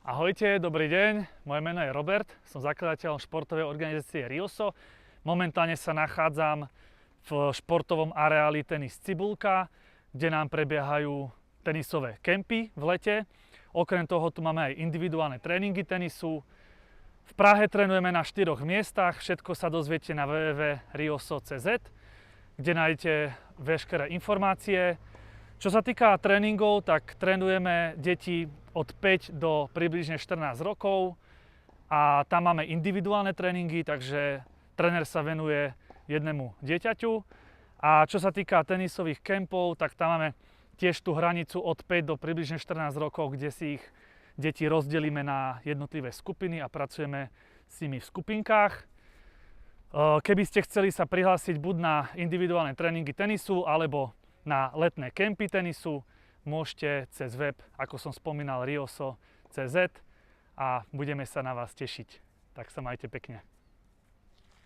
Ahojte, dobrý deň. Moje meno je Robert, som zakladateľom športovej organizácie Rioso. Momentálne sa nachádzam v športovom areáli Tenis Cibulka, kde nám prebiehajú tenisové kempy v lete. Okrem toho tu máme aj individuálne tréningy tenisu. V Prahe trénujeme na 4 miestach, všetko sa dozviete na www.rioso.cz, kde nájdete veškeré informácie. Čo sa týka tréningov, tak trénujeme deti od 5 do približne 14 rokov a tam máme individuálne tréningy, takže tréner sa venuje jednému dieťaťu. A čo sa týka tenisových kempov, tak tam máme tiež tú hranicu od 5 do približne 14 rokov, kde si ich deti rozdelíme na jednotlivé skupiny a pracujeme s nimi v skupinkách. Keby ste chceli sa prihlásiť buď na individuálne tréningy tenisu alebo na letné kempy tenisu, môžete cez web, ako som spomínal, rioso.cz a budeme sa na vás tešiť. Tak sa majte pekne.